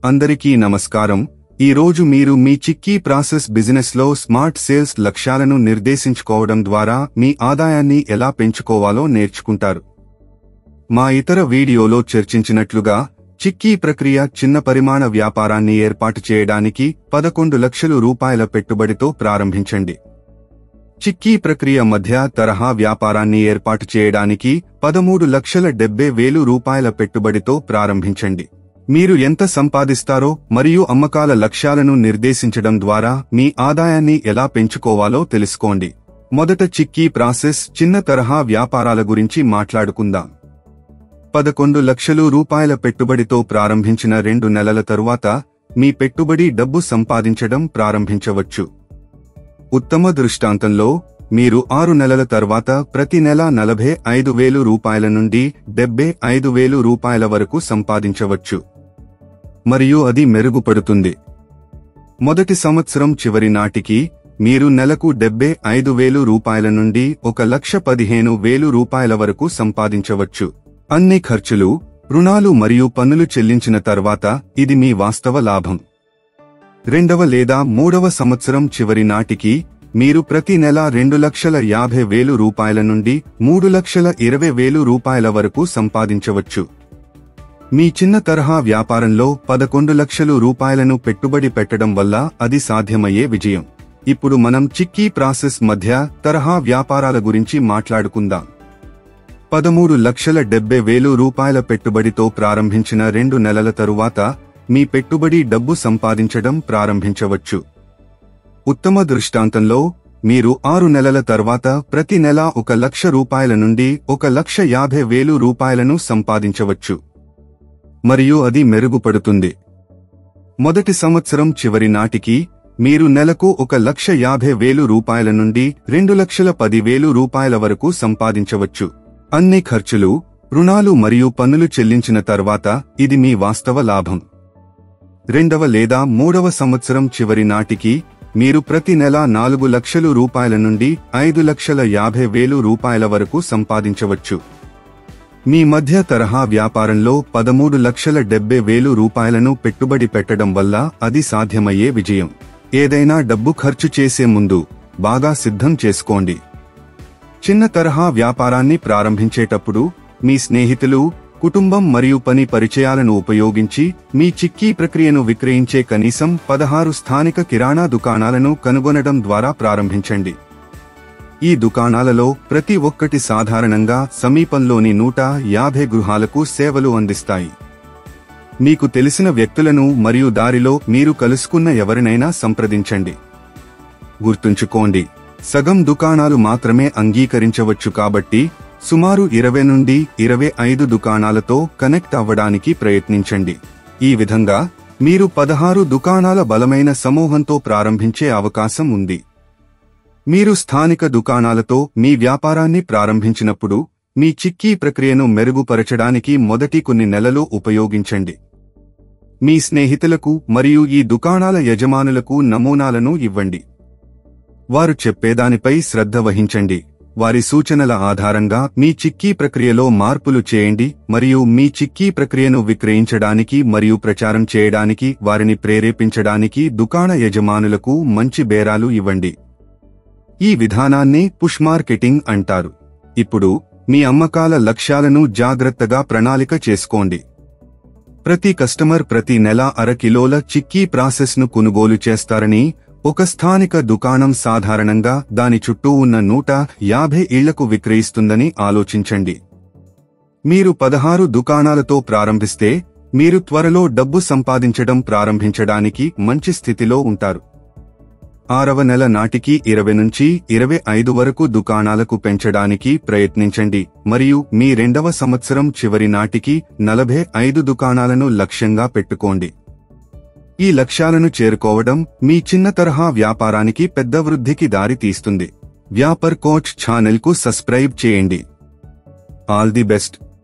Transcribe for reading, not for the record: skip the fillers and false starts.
అందరికీ నమస్కారం. ఈ రోజు మీరు మీ చిక్కీ ప్రాసెస్ బిజినెస్ లో స్మార్ట్ సేల్స్ లక్ష్యాలను నిర్దేశించుకోవడం ద్వారా మీ ఆదాయాన్ని ఎలా పెంచుకోవాలో నేర్చుకుంటారు. మా ఇతర వీడియోలో చర్చించినట్లుగా చిక్కీ ప్రక్రియ చిన్న పరిమాణ వ్యాపారాన్ని ఏర్పాటు చేయడానికి 11 లక్షల రూపాయల పెట్టుబడితో ప్రారంభించండి. చిక్కీ ప్రక్రియ మధ్య తరహా వ్యాపారాన్ని ఏర్పాటు చేయడానికి 13,70,000 రూపాయల పెట్టుబడితో ప్రారంభించండి. మీరు ఎంత సంపాదిస్తారో మరియు అమ్మకాల లక్ష్యాలను నిర్దేశించడం ద్వారా మీ ఆదాయాన్ని ఎలా పెంచుకోవాలో తెలుసుకోండి. మొదట చిక్కీ ప్రాసెస్ చిన్న తరహా వ్యాపారాల గురించి మాట్లాడుకుందాం. 11 లక్షల రూపాయల పెట్టుబడితో ప్రారంభించిన 2 నెలల తరువాత మీ పెట్టుబడి డబ్బు సంపాదించడం ప్రారంభించవచ్చు. ఉత్తమ దృష్టాంతంలో మీరు 6 నెలల తర్వాత ప్రతి నెల 45,000 రూపాయల నుండి 75,000 రూపాయల వరకు సంపాదించవచ్చు మరియు అది మెరుగుపడుతుంది. మొదటి సంవత్సరం చివరి నాటికి మీరు నెలకు 75,000 రూపాయల నుండి 1,15,000 రూపాయల వరకు సంపాదించవచ్చు. అన్ని ఖర్చులు, రుణాలు మరియు పన్నులు చెల్లించిన తర్వాత ఇది మీ వాస్తవ లాభం. రెండవ లేదా మూడవ సంవత్సరం చివరి నాటికి మీరు ప్రతి నెల 2,50,000 రూపాయల నుండి 3,20,000 రూపాయల వరకు సంపాదించవచ్చు. మీ చిన్న తరహా వ్యాపారంలో 11 లక్షల రూపాయలను పెట్టుబడి పెట్టడం వల్ల అది సాధ్యమయ్యే విజయం. ఇప్పుడు మనం చిక్కీ ప్రాసెస్ మధ్య తరహా వ్యాపారాల గురించి మాట్లాడుకుందాం. 13,70,000 రూపాయల పెట్టుబడితో ప్రారంభించిన 2 నెలల తరువాత మీ పెట్టుబడి డబ్బు సంపాదించడం ప్రారంభించవచ్చు. ఉత్తమ దృష్టాంతంలో మీరు 6 నెలల తర్వాత ప్రతి నెల 1,00,000 రూపాయల నుండి 1,50,000 రూపాయలను సంపాదించవచ్చు మరియు అది మెరుగుపడుతుంది. మొదటి సంవత్సరం చివరి నాటికి మీరు నెలకు 1,50,000 రూపాయల నుండి 2,10,000 రూపాయల వరకు సంపాదించవచ్చు. అన్ని ఖర్చులు, రుణాలు మరియు పన్నులు చెల్లించిన తర్వాత ఇది మీ వాస్తవ లాభం. రెండవ లేదా మూడవ సంవత్సరం చివరి నాటికి మీరు ప్రతి నెల 4 లక్షల రూపాయల నుండి 5,50,000 రూపాయల వరకు సంపాదించవచ్చు. మీ మధ్య తరహా వ్యాపారంలో 13,70,000 రూపాయలను పెట్టుబడి పెట్టడం వల్ల అది సాధ్యమయ్యే విజయం. ఏదైనా డబ్బు ఖర్చు చేసే ముందు బాగా సిద్ధం చేసుకోండి. చిన్న తరహా వ్యాపారాన్ని ప్రారంభించేటప్పుడు మీ స్నేహితులు, కుటుంబం మరియు పని పరిచయాలను ఉపయోగించి మీ చిక్కీ ప్రక్రియను విక్రయించే కనీసం 16 స్థానిక కిరాణా దుకాణాలను కనుగొనడం ద్వారా ప్రారంభించండి. ఈ దుకాణాలలో ప్రతి ఒక్కటి సాధారణంగా సమీపంలోని 150 గృహాలకు సేవలు అందిస్తాయి. మీకు తెలిసిన వ్యక్తులను మరియు దారిలో మీరు కలుసుకున్న ఎవరినైనా సంప్రదించండి. గుర్తుంచుకోండి, సగం దుకాణాలు మాత్రమే అంగీకరించవచ్చు కాబట్టి సుమారు 20 నుండి 25 దుకాణాలతో కనెక్ట్ అవ్వడానికి ప్రయత్నించండి. ఈ విధంగా మీరు 16 దుకాణాల బలమైన సమూహంతో ప్రారంభించే అవకాశం ఉంది. మీరు స్థానిక దుకాణాలతో మీ వ్యాపారాన్ని ప్రారంభించినప్పుడు మీ చిక్కీ ప్రక్రియను మెరుగుపరచడానికి మొదటి కొన్ని నెలలు ఉపయోగించండి. మీ స్నేహితులకు మరియు ఈ దుకాణాల యజమానులకు నమూనాలను ఇవ్వండి. వారు చెప్పేదానిపై శ్రద్ధ వహించండి. వారి సూచనల ఆధారంగా మీ చిక్కీ ప్రక్రియలో మార్పులు చేయండి మరియు మీ చిక్కీ ప్రక్రియను విక్రయించడానికి మరియు ప్రచారం చేయడానికి వారిని ప్రేరేపించడానికి దుకాణ యజమానులకు మంచి బేరాలు ఇవ్వండి. ఈ విధానాన్ని పుష్ మార్కెటింగ్ అంటారు. ఇప్పుడు మీ అమ్మకాల లక్ష్యాలను జాగ్రత్తగా ప్రణాళిక చేసుకోండి. ప్రతి కస్టమర్ ప్రతి నెల 1/2 కిలోల చిక్కీ ప్రాసెస్ను కొనుగోలు చేస్తారని ఒక స్థానిక దుకాణం సాధారణంగా దాని చుట్టూ ఉన్న 150 ఇళ్లకు విక్రయిస్తుందని ఆలోచించండి. మీరు 16 దుకాణాలతో ప్రారంభిస్తే మీరు త్వరలో డబ్బు సంపాదించడం ప్రారంభించడానికి మంచి స్థితిలో ఉంటారు. 6వ నెల నాటికి 20 నుంచి 25 వరకు దుకాణాలకు పెంచడానికి ప్రయత్నించండి మరియు మీ 2వ సంవత్సరం చివరి నాటికి 45 దుకాణాలను లక్ష్యంగా పెట్టుకోండి. ఈ లక్ష్యాలను చేరుకోవడం మీ చిన్న తరహా వ్యాపారానికి పెద్ద వృద్ధికి దారి తీస్తుంది. వ్యాపార్ కోచ్ ఛానల్కు సబ్స్క్రైబ్ చేయండి. All the best.